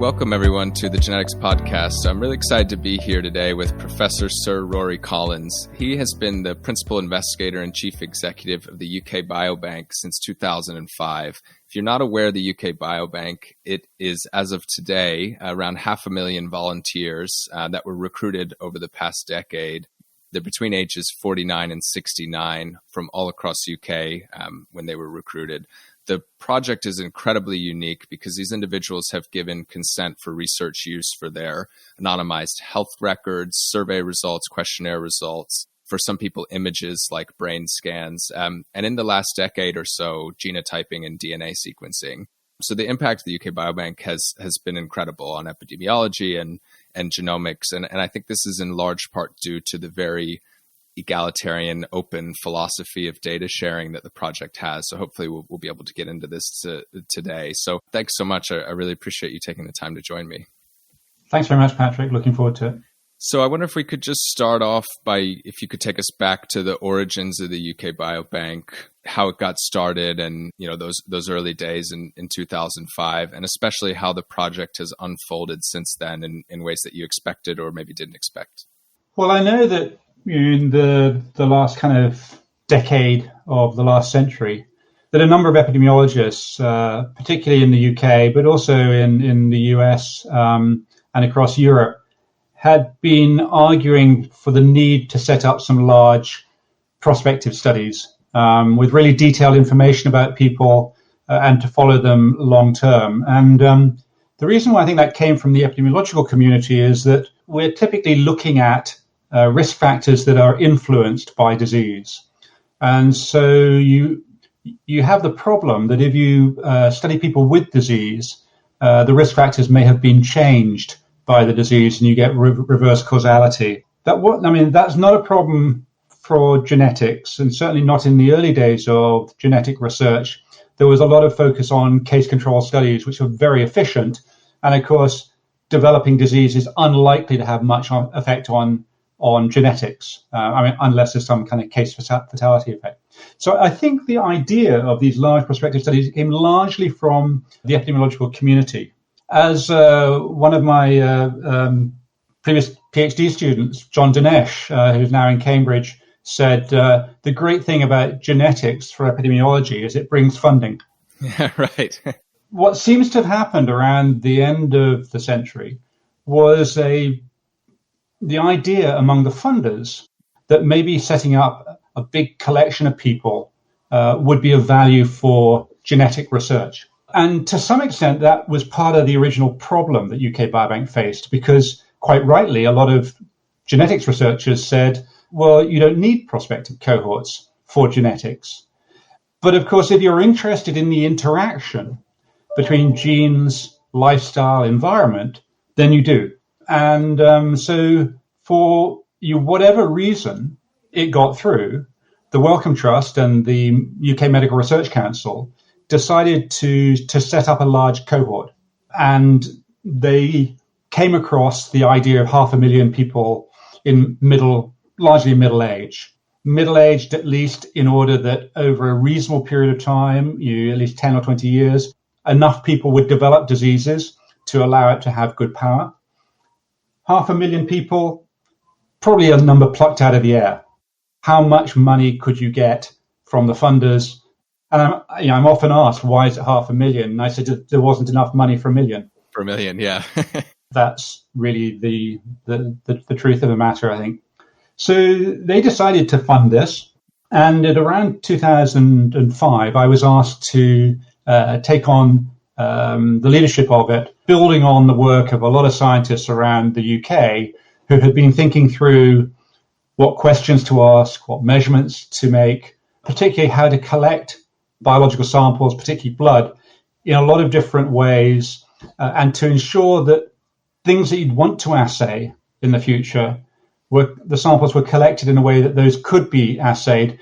Welcome everyone to the Genetics Podcast. I'm really excited to be here today with Professor Sir Rory Collins. He has been the Principal Investigator and Chief Executive of the UK Biobank since 2005. If you're not aware of the UK Biobank, it is, as of today, around 500,000 volunteers that were recruited over the past decade. They're between ages 49 and 69 from all across UK when they were recruited. The project is incredibly unique because these individuals have given consent for research use for their anonymized health records, survey results, questionnaire results, for some people images like brain scans, and in the last decade or so, genotyping and DNA sequencing. So the impact of the UK Biobank has been incredible on epidemiology and genomics, and I think this is in large part due to the very egalitarian, open philosophy of data sharing that the project has. So hopefully we'll be able to get into this today. So thanks so much. I really appreciate you taking the time to join me. Thanks very much, Patrick. Looking forward to it. So I wonder if we could just start off by, if you could take us back to the origins of the UK Biobank, how it got started and, those early days in 2005, and especially how the project has unfolded since then in ways that you expected or maybe didn't expect. Well, I know that in the last kind of decade of the last century, that a number of epidemiologists, particularly in the UK, but also in the US and across Europe, had been arguing for the need to set up some large prospective studies with really detailed information about people and to follow them long term. And the reason why I think that came from the epidemiological community is that we're typically looking at risk factors that are influenced by disease. And so you have the problem that if you study people with disease, the risk factors may have been changed by the disease and you get reverse causality. That's not a problem for genetics, and certainly not in the early days of genetic research. There was a lot of focus on case control studies, which were very efficient. And of course, developing disease is unlikely to have much effect on genetics, unless there's some kind of case fatality effect. So I think the idea of these large prospective studies came largely from the epidemiological community. As one of my previous PhD students, John Dinesh, who's now in Cambridge, said, the great thing about genetics for epidemiology is it brings funding. Yeah, right. What seems to have happened around the end of the century was the idea among the funders that maybe setting up a big collection of people would be of value for genetic research. And to some extent, that was part of the original problem that UK Biobank faced, because quite rightly, a lot of genetics researchers said, well, you don't need prospective cohorts for genetics. But of course, if you're interested in the interaction between genes, lifestyle, environment, then you do. And so for whatever reason it got through, the Wellcome Trust and the UK Medical Research Council decided to set up a large cohort. And they came across the idea of 500,000 people in largely middle-aged. Middle-aged at least in order that over a reasonable period of time, at least 10 or 20 years, enough people would develop diseases to allow it to have good power. 500,000 people, probably a number plucked out of the air. How much money could you get from the funders? And I'm often asked, why is it 500,000? And I said, there wasn't enough money for 1 million. For 1 million, yeah. That's really the truth of the matter, I think. So they decided to fund this. And at around 2005, I was asked to take on the leadership of it, building on the work of a lot of scientists around the UK who had been thinking through what questions to ask, what measurements to make, particularly how to collect biological samples, particularly blood, in a lot of different ways, and to ensure that things that you'd want to assay in the future, the samples were collected in a way that those could be assayed,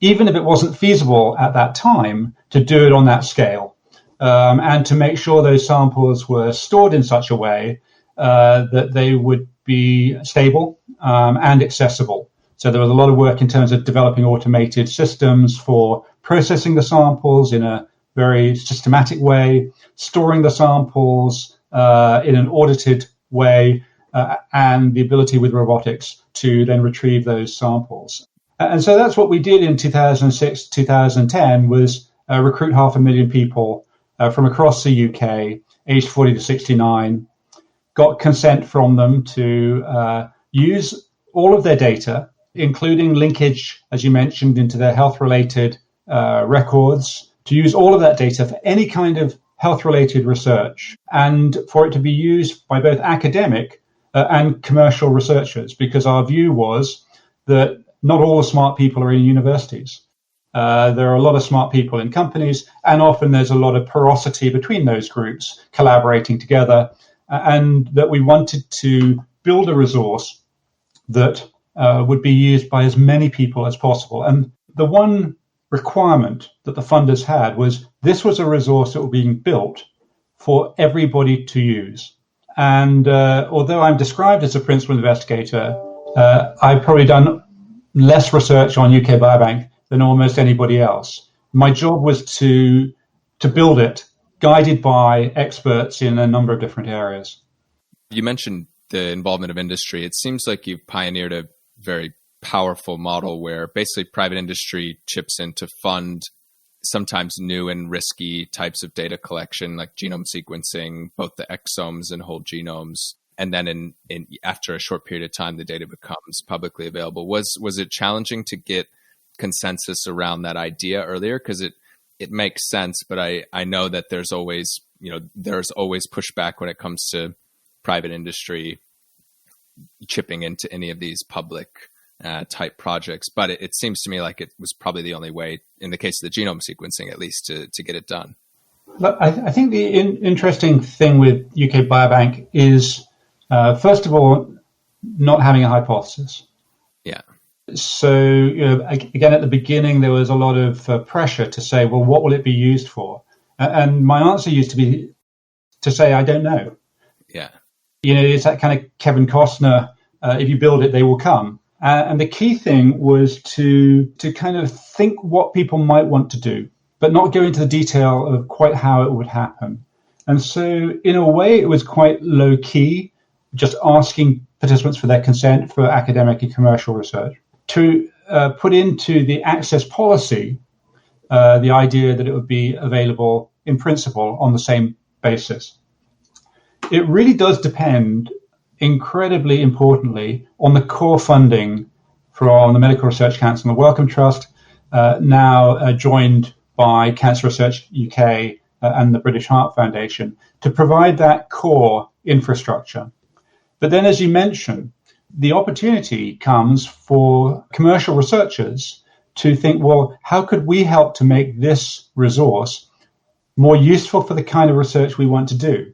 even if it wasn't feasible at that time to do it on that scale. And to make sure those samples were stored in such a way that they would be stable and accessible. So there was a lot of work in terms of developing automated systems for processing the samples in a very systematic way, storing the samples, in an audited way, and the ability with robotics to then retrieve those samples. And so that's what we did in 2006, 2010 was recruit 500,000 people from across the UK, aged 40 to 69, got consent from them to use all of their data, including linkage, as you mentioned, into their health-related records, to use all of that data for any kind of health-related research, and for it to be used by both academic and commercial researchers, because our view was that not all the smart people are in universities. There are a lot of smart people in companies, and often there's a lot of porosity between those groups collaborating together, and that we wanted to build a resource that would be used by as many people as possible. And the one requirement that the funders had was this was a resource that was being built for everybody to use. And although I'm described as a principal investigator, I've probably done less research on UK Biobank than almost anybody else. My job was to build it, guided by experts in a number of different areas. You mentioned the involvement of industry. It seems like you've pioneered a very powerful model where basically private industry chips in to fund sometimes new and risky types of data collection, like genome sequencing, both the exomes and whole genomes. And then after a short period of time, the data becomes publicly available. Was it challenging to get consensus around that idea earlier? Because it makes sense, but I know that there's always pushback when it comes to private industry chipping into any of these public type projects. But it seems to me like it was probably the only way, in the case of the genome sequencing at least, to get it done. Look, I think the interesting thing with UK Biobank is, first of all, not having a hypothesis. Yeah. So, again, at the beginning, there was a lot of pressure to say, well, what will it be used for? And my answer used to be to say, I don't know. Yeah. It's that kind of Kevin Costner, if you build it, they will come. And the key thing was to kind of think what people might want to do, but not go into the detail of quite how it would happen. And so in a way, it was quite low key, just asking participants for their consent for academic and commercial research. To put into the access policy the idea that it would be available in principle on the same basis. It really does depend, incredibly importantly, on the core funding from the Medical Research Council and the Wellcome Trust, now joined by Cancer Research UK and the British Heart Foundation, to provide that core infrastructure. But then, as you mentioned, the opportunity comes for commercial researchers to think, well, how could we help to make this resource more useful for the kind of research we want to do?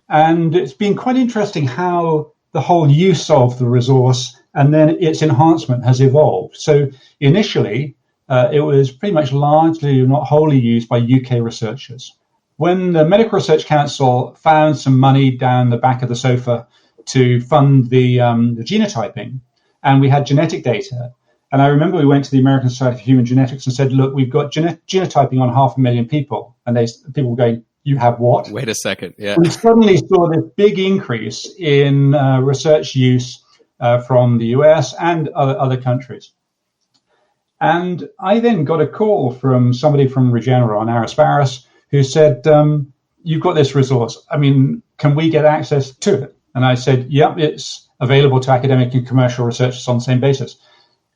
And it's been quite interesting how the whole use of the resource and then its enhancement has evolved. So initially, it was pretty much largely, not wholly used by UK researchers. When the Medical Research Council found some money down the back of the sofa to fund the genotyping, and we had genetic data. And I remember we went to the American Society for Human Genetics and said, look, we've got genotyping on 500,000 people. And people were going, you have what? Wait a second. Yeah. We suddenly saw this big increase in research use from the US and other countries. And I then got a call from somebody from Regeneron, Aris Barris, who said, you've got this resource. I mean, can we get access to it? And I said, yep, it's available to academic and commercial researchers on the same basis.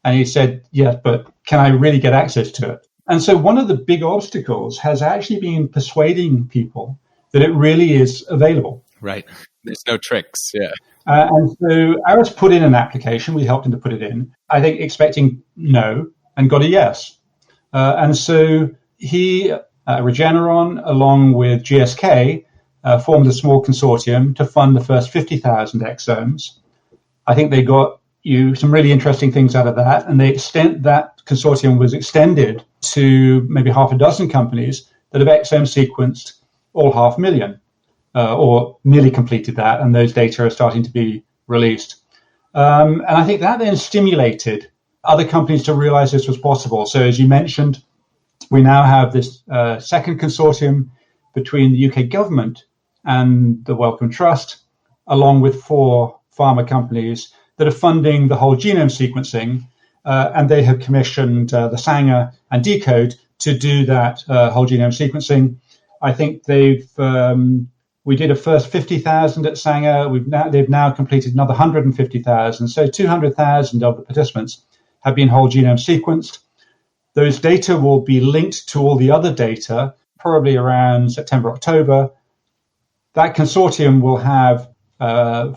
And he said, yes, but can I really get access to it? And so one of the big obstacles has actually been persuading people that it really is available. Right. There's no tricks. Yeah. And so Aris put in an application. We helped him to put it in, I think expecting no, and got a yes. And so he, Regeneron, along with GSK, formed a small consortium to fund the first 50,000 exomes. I think they got some really interesting things out of that, and that consortium was extended to maybe half a dozen companies that have exome sequenced all 500,000, or nearly completed that, and those data are starting to be released. And I think that then stimulated other companies to realize this was possible. So as you mentioned, we now have this second consortium between the UK government and the Wellcome Trust, along with 4 pharma companies that are funding the whole genome sequencing, and they have commissioned the Sanger and Decode to do that whole genome sequencing. I think we did a first 50,000 at Sanger. They've now completed another 150,000. So 200,000 of the participants have been whole genome sequenced. Those data will be linked to all the other data, probably around September, October. That consortium will have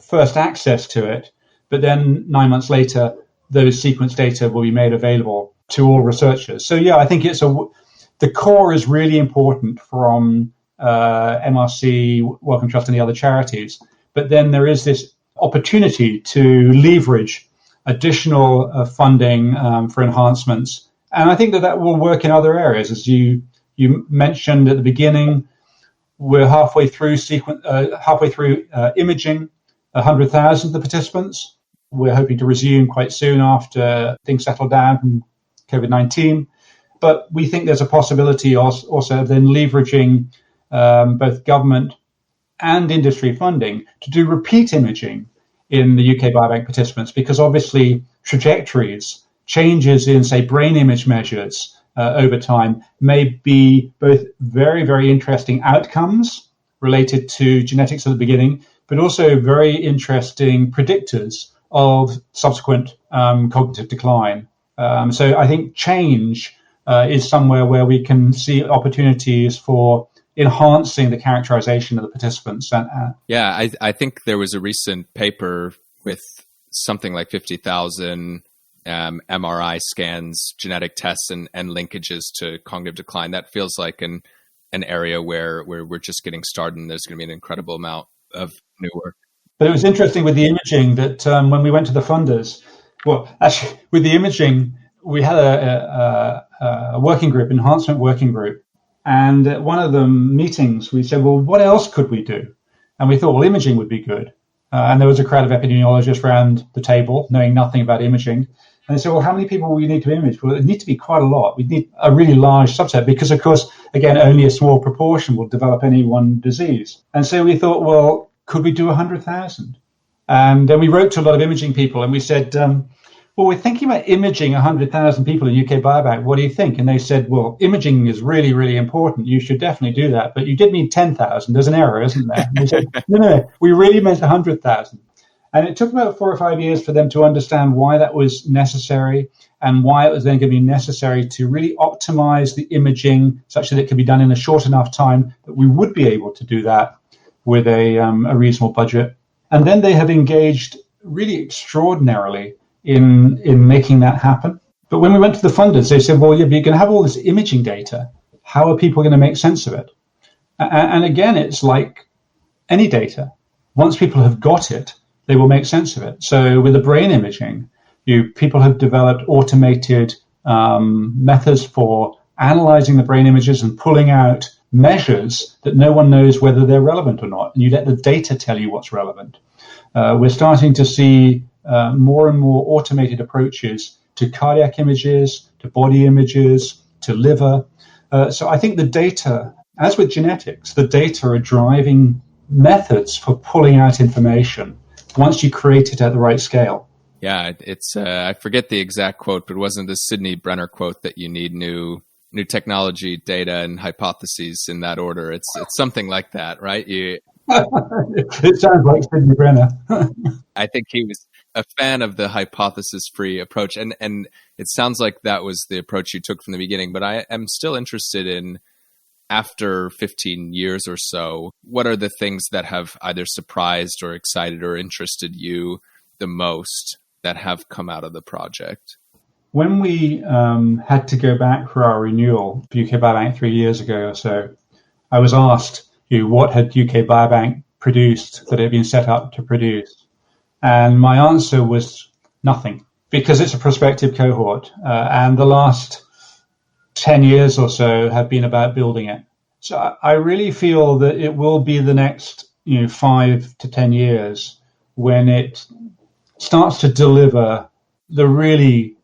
first access to it, but then 9 months later, those sequence data will be made available to all researchers. So yeah, I think the core is really important from MRC, Wellcome Trust, and the other charities. But then there is this opportunity to leverage additional funding for enhancements. And I think that will work in other areas. As you mentioned at the beginning, we're halfway through imaging 100,000 of the participants. We're hoping to resume quite soon after things settle down from COVID-19. But we think there's a possibility also then leveraging both government and industry funding to do repeat imaging in the UK Biobank participants, because obviously trajectories, changes in, say, brain image measures over time may be both very, very interesting outcomes related to genetics at the beginning, but also very interesting predictors of subsequent cognitive decline. So I think change is somewhere where we can see opportunities for enhancing the characterization of the participants. Yeah, I think there was a recent paper with something like 50,000 MRI scans, genetic tests, and linkages to cognitive decline. That feels like an area where we're just getting started, and there's going to be an incredible amount of new work. But it was interesting with the imaging that when we went to the funders, well, actually, with the imaging, we had a working group, enhancement working group. And at one of the meetings, we said, well, what else could we do? And we thought, well, imaging would be good. And there was a crowd of epidemiologists around the table, knowing nothing about imaging. And they said, well, how many people will we need to image? Well, it need to be quite a lot. We need a really large subset because, of course, again, only a small proportion will develop any one disease. And so we thought, well, could we do 100,000? And then we wrote to a lot of imaging people and we said, well, we're thinking about imaging 100,000 people in UK Biobank. What do you think? And they said, well, imaging is really, really important. You should definitely do that. But you did need 10,000. There's an error, isn't there? And we said, no, we really meant 100,000. And it took about 4 or 5 years for them to understand why that was necessary and why it was then going to be necessary to really optimize the imaging such that it could be done in a short enough time that we would be able to do that with a reasonable budget. And then they have engaged really extraordinarily in making that happen. But when we went to the funders, they said, well, yeah, but you're going to have all this imaging data. How are people going to make sense of it? And again, it's like any data. Once people have got it, they will make sense of it. So with the brain imaging, people have developed automated methods for analyzing the brain images and pulling out measures that no one knows whether they're relevant or not. And you let the data tell you what's relevant. We're starting to see more and more automated approaches to cardiac images, to body images, to liver. So I think the data, as with genetics, the data are driving methods for pulling out information once you create it at the right scale. Yeah, it's I forget the exact quote, but wasn't the Sidney Brenner quote that you need new technology, data, and hypotheses in that order? It's something like that, right? It sounds like Sidney Brenner. I think he was a fan of the hypothesis-free approach, and it sounds like that was the approach you took from the beginning. But I am still interested in, after 15 years or so, what are the things that have either surprised or excited or interested you the most that have come out of the project? When we had to go back for our renewal for UK Biobank 3 years ago or so, I was asked, what had UK Biobank produced that it had been set up to produce? And my answer was nothing, because it's a prospective cohort. And the last 10 years or so have been about building it. So I really feel that it will be the next 5 to 10 years when it starts to deliver the really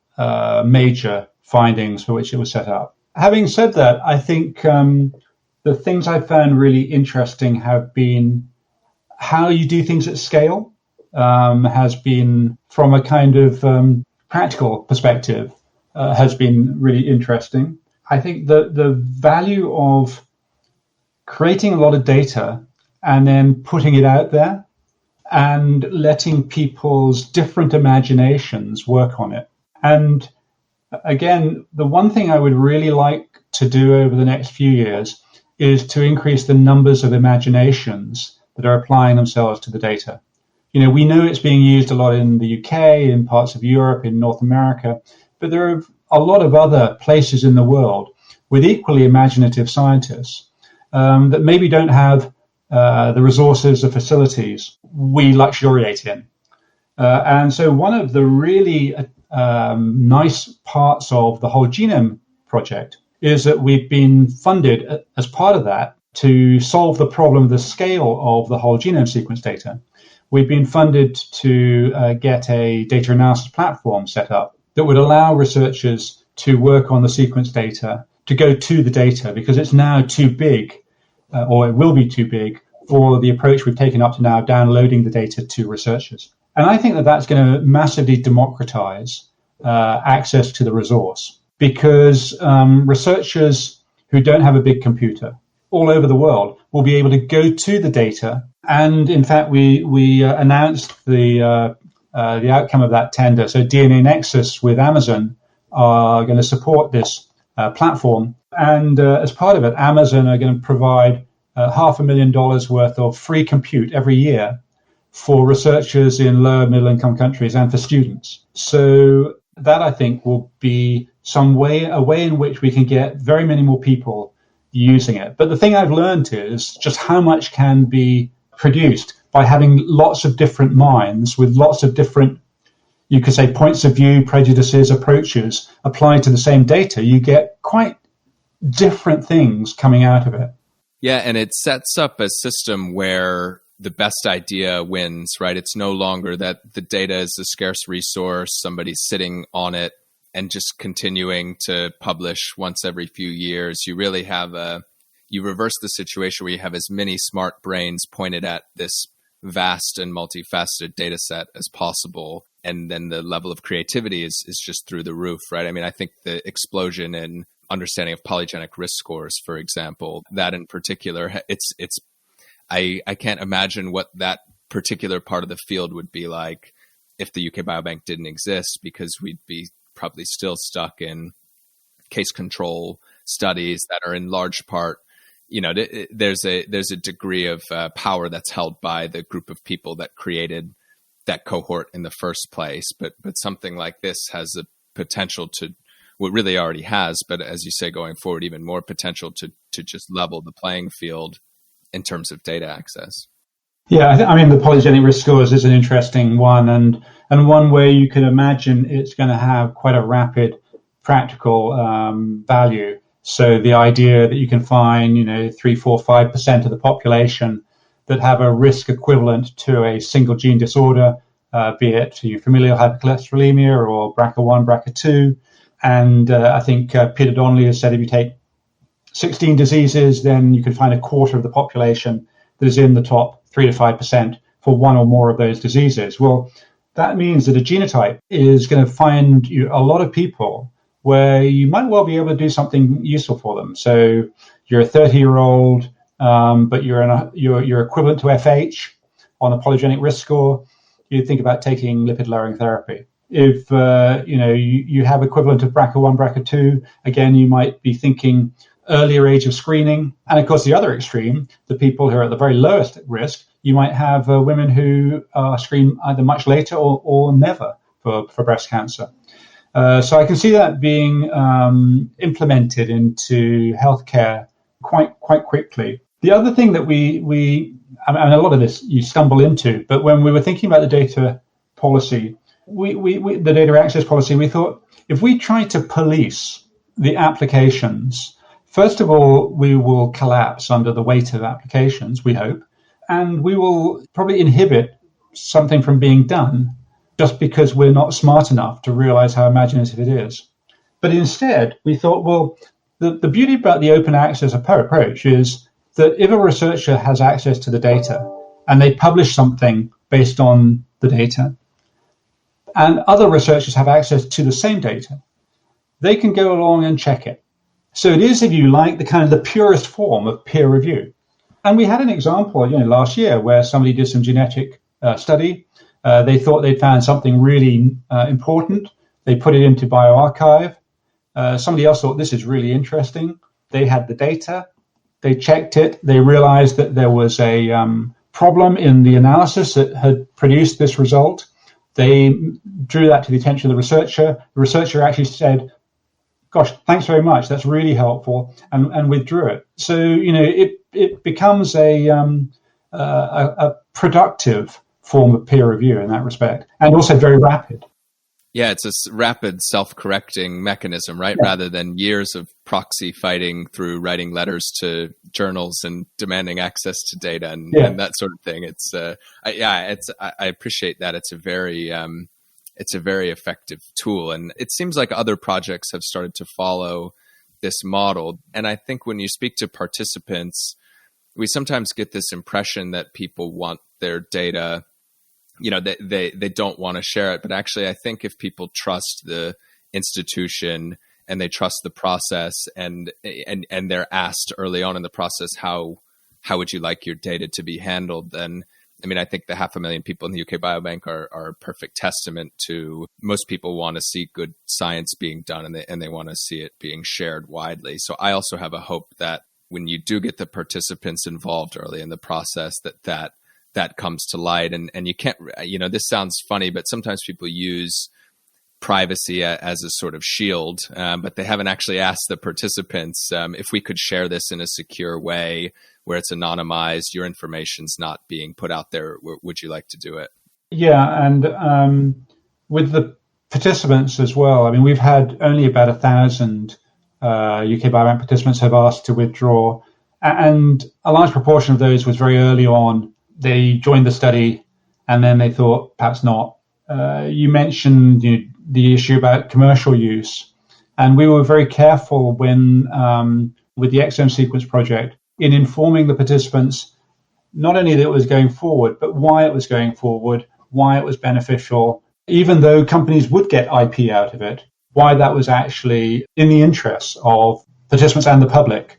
major findings for which it was set up. Having said that, I think the things I found really interesting have been how you do things at scale, has been from a kind of practical perspective, has been really interesting. I think the value of creating a lot of data and then putting it out there and letting people's different imaginations work on it. And again, the one thing I would really like to do over the next few years is to increase the numbers of imaginations that are applying themselves to the data. We know it's being used a lot in the UK, in parts of Europe, in North America, but there are a lot of other places in the world with equally imaginative scientists that maybe don't have the resources or facilities we luxuriate in. And so one of the really nice parts of the whole genome project is that we've been funded as part of that to solve the problem of the scale of the whole genome sequence data. We've been funded to get a data analysis platform set up that would allow researchers to work on the sequence data, to go to the data, because it's now too big, or it will be too big, for the approach we've taken up to now, downloading the data to researchers. And I think that that's going to massively democratize access to the resource, because researchers who don't have a big computer all over the world will be able to go to the data. And in fact, we announced the outcome of that tender. So DNA Nexus with Amazon are going to support this platform. And as part of it, Amazon are going to provide $500,000 worth of free compute every year for researchers in lower middle income countries and for students. So that, I think, will be a way in which we can get very many more people using it. But the thing I've learned is just how much can be produced by having lots of different minds with lots of different, you could say, points of view, prejudices, approaches applied to the same data. You get quite different things coming out of it. Yeah, and it sets up a system where the best idea wins, right? It's no longer that the data is a scarce resource, somebody's sitting on it and just continuing to publish once every few years. You really have you reverse the situation where you have as many smart brains pointed at this vast and multifaceted data set as possible. And then the level of creativity is just through the roof, right? I mean, I think the explosion in understanding of polygenic risk scores, for example, that in particular, I can't imagine what that particular part of the field would be like if the UK Biobank didn't exist, because we'd be probably still stuck in case control studies that are in large part, there's a degree of power that's held by the group of people that created that cohort in the first place. But something like this has a potential to, what really already has, but as you say, going forward, even more potential to just level the playing field in terms of data access. Yeah, I mean, the polygenic risk scores is an interesting one, and one where you can imagine it's going to have quite a rapid practical value. So the idea that you can find, 3, 4, 5% of the population that have a risk equivalent to a single gene disorder, be it familial hypercholesterolemia or BRCA1, BRCA2. And I think Peter Donnelly has said if you take 16 diseases, then you can find a quarter of the population that is in the top 3 to 5% for one or more of those diseases. Well, that means that a genotype is going to find you a lot of people where you might well be able to do something useful for them. So you're a 30-year-old, but you're equivalent to FH on a polygenic risk score. You think about taking lipid-lowering therapy. If you have equivalent of BRCA1, BRCA2, again, you might be thinking earlier age of screening. And of course, the other extreme, the people who are at the very lowest risk, you might have women who are screened either much later or never for breast cancer. So I can see that being implemented into healthcare quite quickly. The other thing that we a lot of this you stumble into, but when we were thinking about the data policy, the data access policy, we thought if we try to police the applications, first of all, we will collapse under the weight of applications, we hope, and we will probably inhibit something from being done just because we're not smart enough to realize how imaginative it is. But instead, we thought, well, The beauty about the open access approach is that if a researcher has access to the data and they publish something based on the data, and other researchers have access to the same data, they can go along and check it. So it is, if you like, the purest form of peer review. And we had an example, last year where somebody did some genetic study. They thought they'd found something really important. They put it into bioRxiv. Somebody else thought this is really interesting. They had the data. They checked it. They realized that there was a problem in the analysis that had produced this result. They drew that to the attention of the researcher. The researcher actually said, gosh, thanks very much. That's really helpful, and withdrew it. So, it becomes a productive form of peer review in that respect, and also very rapid. Yeah, it's a rapid self-correcting mechanism, right? Yeah. Rather than years of proxy fighting through writing letters to journals and demanding access to data and that sort of thing. I appreciate that. It's a very effective tool, and it seems like other projects have started to follow this model. And I think when you speak to participants, we sometimes get this impression that people want their data. They don't want to share it, but actually I think if people trust the institution and they trust the process and they're asked early on in the process, how would you like your data to be handled? Then, I think the 500,000 people in the UK Biobank are a perfect testament to most people want to see good science being done and they want to see it being shared widely. So I also have a hope that when you do get the participants involved early in the process, that comes to light. And you can't, this sounds funny, but sometimes people use privacy as a sort of shield, but they haven't actually asked the participants if we could share this in a secure way where it's anonymized, your information's not being put out there. Would you like to do it? Yeah, and with the participants as well, we've had only about 1,000 UK Biobank participants have asked to withdraw, and a large proportion of those was very early on. They joined the study and then they thought, perhaps not. You mentioned the issue about commercial use. And we were very careful when, with the exome sequence project, in informing the participants, not only that it was going forward, but why it was going forward, why it was beneficial, even though companies would get IP out of it, why that was actually in the interests of participants and the public.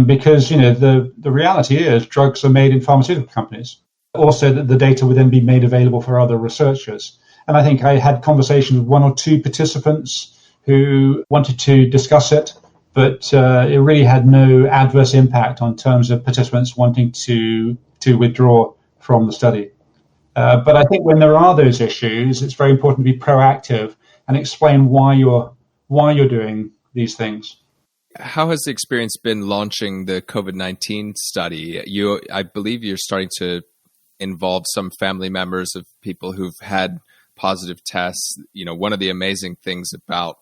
Because, the reality is drugs are made in pharmaceutical companies. Also, that the data would then be made available for other researchers. And I think I had conversations with one or two participants who wanted to discuss it, but it really had no adverse impact on terms of participants wanting to withdraw from the study. But I think when there are those issues, it's very important to be proactive and explain why you're doing these things. How has the experience been launching the COVID-19 study? I believe you're starting to involve some family members of people who've had positive tests. One of the amazing things about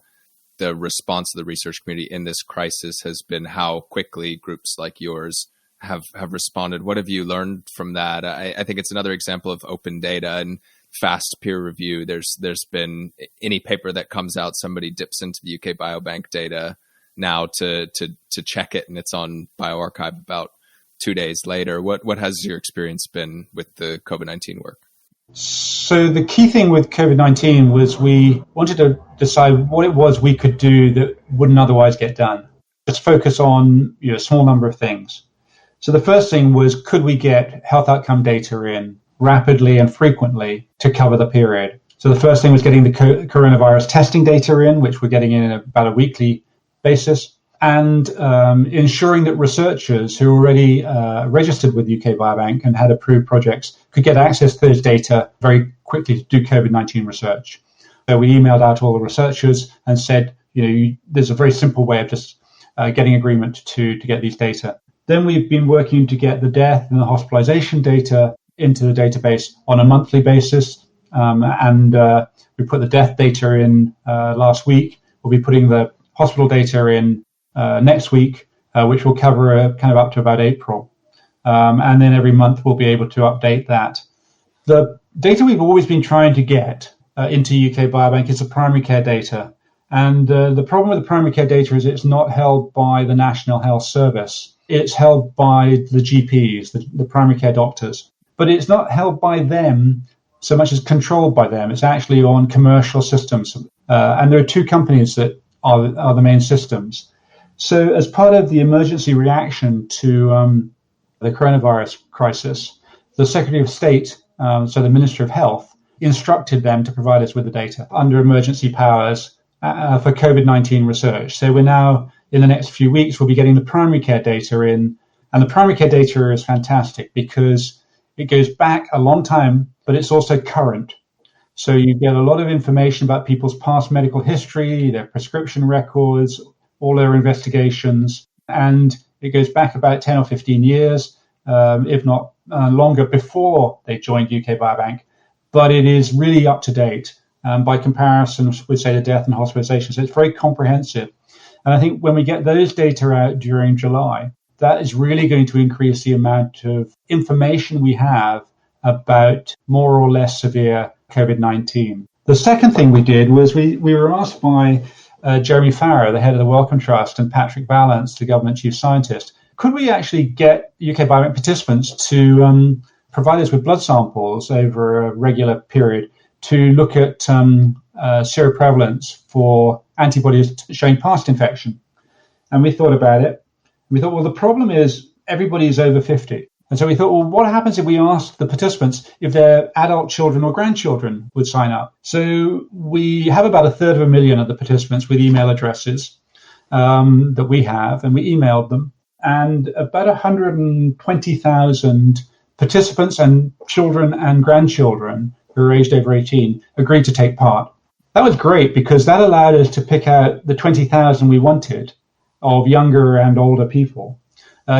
the response of the research community in this crisis has been how quickly groups like yours have responded. What have you learned from that? I think it's another example of open data and fast peer review. There's been any paper that comes out, somebody dips into the UK Biobank data now to check it, and it's on bioRxiv about 2 days later. What has your experience been with the COVID-19 work? So the key thing with COVID-19 was we wanted to decide what it was we could do that wouldn't otherwise get done. Let's focus on a small number of things. So the first thing was, could we get health outcome data in rapidly and frequently to cover the period? So the first thing was getting the coronavirus testing data in, which we're getting in about a weekly basis, and ensuring that researchers who already registered with UK Biobank and had approved projects could get access to those data very quickly to do COVID-19 research. So we emailed out all the researchers and said, there's a very simple way of just getting agreement to get these data. Then we've been working to get the death and the hospitalization data into the database on a monthly basis. And we put the death data in last week. We'll be putting the hospital data in next week, which will cover kind of up to about April. And then every month we'll be able to update that. The data we've always been trying to get into UK Biobank is the primary care data. And the problem with the primary care data is it's not held by the National Health Service. It's held by the GPs, the primary care doctors. But it's not held by them so much as controlled by them. It's actually on commercial systems. And there are two companies that are the main systems. So as part of the emergency reaction to the coronavirus crisis, the Secretary of State, so the Minister of Health, instructed them to provide us with the data under emergency powers for COVID-19 research. So we're now, in the next few weeks, we'll be getting the primary care data in. And the primary care data is fantastic because it goes back a long time, but it's also current. So you get a lot of information about people's past medical history, their prescription records, all their investigations. And it goes back about 10 or 15 years, if not longer, before they joined UK Biobank. But it is really up to date by comparison with, say, the death and hospitalization. So it's very comprehensive. And I think when we get those data out during July, that is really going to increase the amount of information we have about more or less severe COVID-19. The second thing we did was we were asked by Jeremy Farrow, the head of the Wellcome Trust, and Patrick Balance, the government chief scientist, could we actually get UK Biobank participants to provide us with blood samples over a regular period to look at seroprevalence for antibodies showing past infection? And we thought about it. We thought, well, the problem is everybody's over 50. And so we thought, well, what happens if we ask the participants if their adult children or grandchildren would sign up? So we have about 1/3 of the participants with email addresses that we have, and we emailed them. And about 120,000 participants and children and grandchildren who are aged over 18 agreed to take part. That was great because that allowed us to pick out the 20,000 we wanted of younger and older people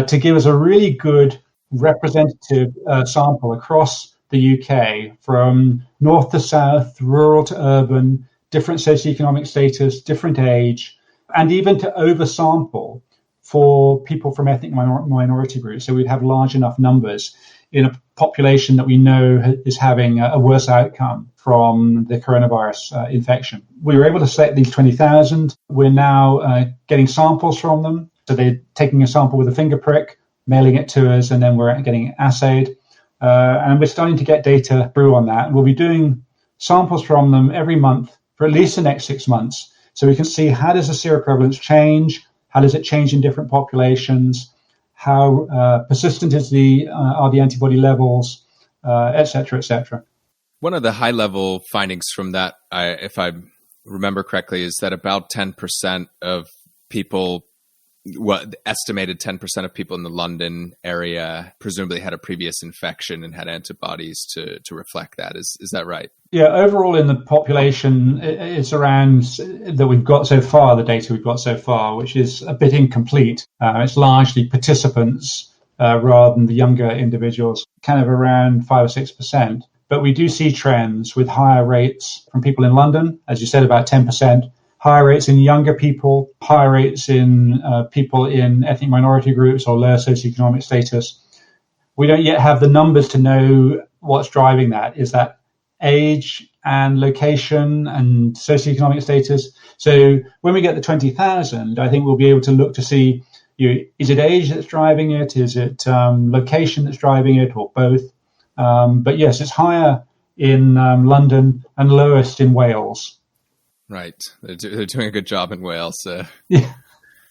to give us a really good representative sample across the UK from north to south, rural to urban, different socioeconomic status, different age, and even to oversample for people from ethnic minority groups. So we'd have large enough numbers in a population that we know is having a worse outcome from the coronavirus infection. We were able to select these 20,000. We're now getting samples from them. So they're taking a sample with a finger prick, mailing it to us, and then we're getting it assayed. And we're starting to get data through on that. We'll be doing samples from them every month for at least the next 6 months. So we can see how does the seroprevalence change? How does it change in different populations? How persistent are the antibody levels, et cetera, et cetera. One of the high-level findings from that, if I remember correctly, is that about 10% of people, estimated 10% of people in the London area presumably had a previous infection and had antibodies to reflect that. Is that right? Yeah, overall in the population, it's around that we've got so far, the data we've got so far, which is a bit incomplete. It's largely participants rather than the younger individuals, kind of around 5 or 6%. But we do see trends with higher rates from people in London, as you said, about 10%, higher rates in younger people, higher rates in people in ethnic minority groups or lower socioeconomic status. We don't yet have the numbers to know what's driving that. Is that age and location and socioeconomic status? So when we get the 20,000, I think we'll be able to look to see, is it age that's driving it? Is it location that's driving it, or both? But yes, it's higher in London and lowest in Wales. Right. They're doing a good job in Wales. Yeah.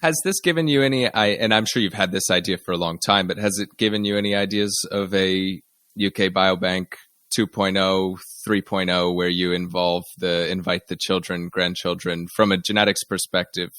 Has this given you any, and I'm sure you've had this idea for a long time, but has it given you any ideas of a UK Biobank 2.0, 3.0, where you invite the children, grandchildren? From a genetics perspective,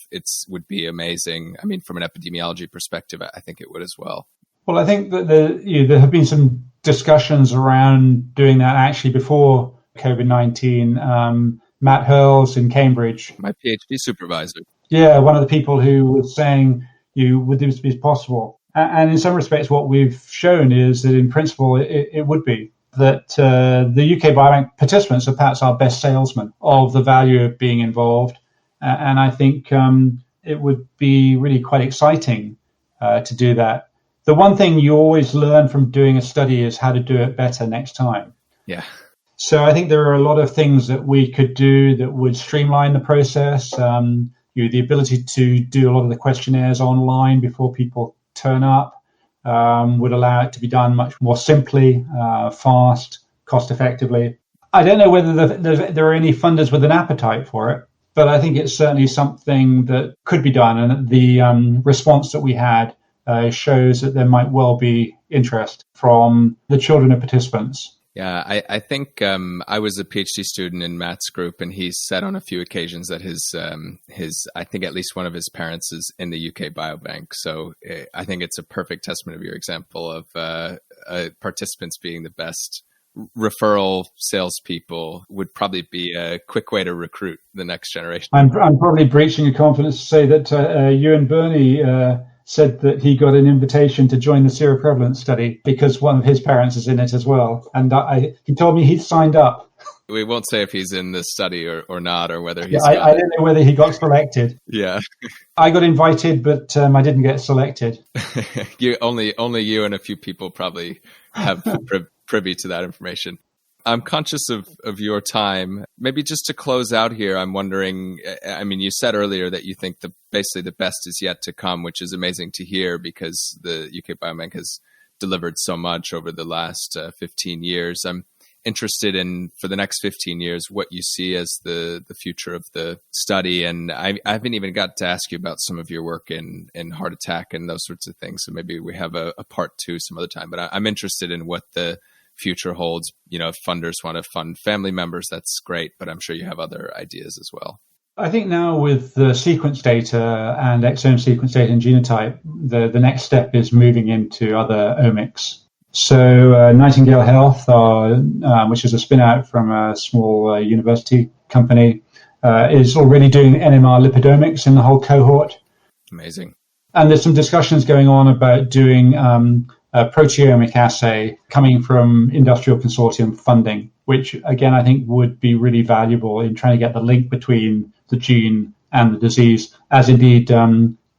would be amazing. I mean, from an epidemiology perspective, I think it would as well. Well, I think that there have been some discussions around doing that actually before COVID-19. Matt Hurls in Cambridge, my PhD supervisor. Yeah, one of the people who was saying, would this be possible? And in some respects, what we've shown is that in principle, it would be. That the UK Biobank participants are perhaps our best salesmen of the value of being involved. And I think it would be really quite exciting to do that. The one thing you always learn from doing a study is how to do it better next time. Yeah. So I think there are a lot of things that we could do that would streamline the process. The ability to do a lot of the questionnaires online before people turn up would allow it to be done much more simply, fast, cost effectively. I don't know whether there are any funders with an appetite for it, but I think it's certainly something that could be done. And the response that we had shows that there might well be interest from the children of participants. Yeah, I think I was a PhD student in Matt's group, and he said on a few occasions that his I think at least one of his parents is in the UK Biobank. So I think it's a perfect testament of your example of participants being the best referral salespeople. Would probably be a quick way to recruit the next generation. I'm probably breaching your confidence to say that you and Bernie said that he got an invitation to join the seroprevalence study because one of his parents is in it as well. And he told me he'd signed up. We won't say if he's in this study or not, or whether he's... I don't know whether he got selected. Yeah. I got invited, but I didn't get selected. Only you and a few people probably have privy to that information. I'm conscious of your time. Maybe just to close out here, I'm wondering, I mean, you said earlier that you think basically the best is yet to come, which is amazing to hear because the UK Biobank has delivered so much over the last 15 years. I'm interested in, for the next 15 years, what you see as the future of the study. And I haven't even got to ask you about some of your work in heart attack and those sorts of things. So maybe we have a part two some other time. But I'm interested in what the future holds. If funders want to fund family members, that's great, but I'm sure you have other ideas as well. I think now with the sequence data and exome sequence data and genotype, the next step is moving into other omics. So Nightingale Health, which is a spin out from a small university company, is already doing NMR lipidomics in the whole cohort. Amazing. And there's some discussions going on about doing a proteomic assay coming from industrial consortium funding, which again I think would be really valuable in trying to get the link between the gene and the disease, as indeed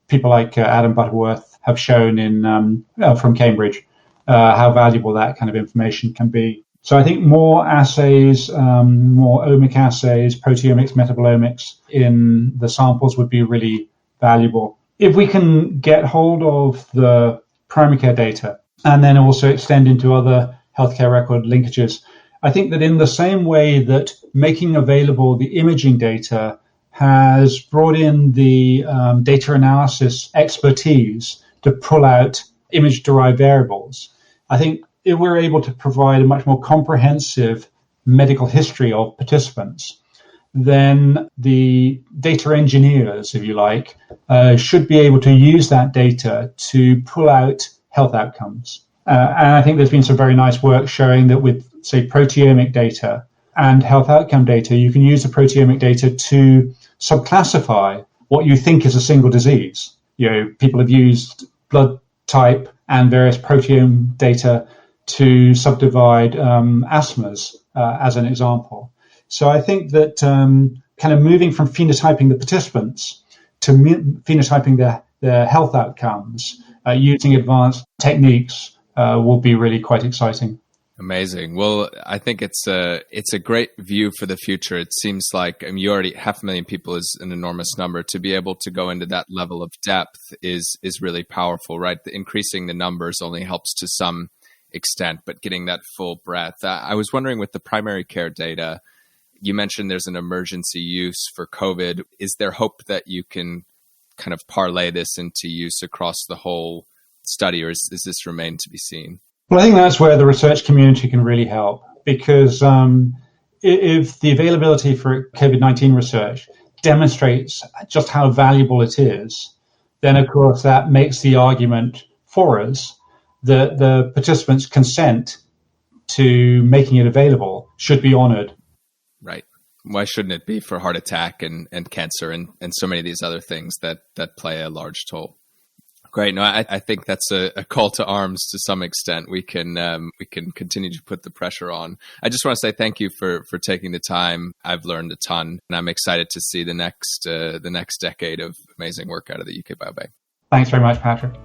people like Adam Butterworth have shown from Cambridge how valuable that kind of information can be. So I think more assays, more omic assays, proteomics, metabolomics in the samples would be really valuable. If we can get hold of the primary care data and then also extend into other healthcare record linkages, I think that in the same way that making available the imaging data has brought in the data analysis expertise to pull out image-derived variables, I think if we're able to provide a much more comprehensive medical history of participants, then the data engineers, if you like, should be able to use that data to pull out health outcomes. And I think there's been some very nice work showing that with, say, proteomic data and health outcome data, you can use the proteomic data to subclassify what you think is a single disease. People have used blood type and various proteome data to subdivide asthmas as an example. So I think that kind of moving from phenotyping the participants to phenotyping their health outcomes using advanced techniques will be really quite exciting. Amazing. Well, I think it's a great view for the future. It seems like you already 500,000 people is an enormous number. To be able to go into that level of depth is really powerful, right? Increasing the numbers only helps to some extent, but getting that full breadth. I was wondering with the primary care data, you mentioned there's an emergency use for COVID. Is there hope that you can kind of parlay this into use across the whole study, or is this remain to be seen? Well, I think that's where the research community can really help, because if the availability for COVID-19 research demonstrates just how valuable it is, then of course that makes the argument for us that the participants' consent to making it available should be honored. Right. Why shouldn't it be for heart attack and cancer and so many of these other things that play a large toll? Great. No, I think that's a call to arms to some extent. We can continue to put the pressure on. I just want to say thank you for taking the time. I've learned a ton, and I'm excited to see the next decade of amazing work out of the UK Biobank. Thanks very much, Patrick.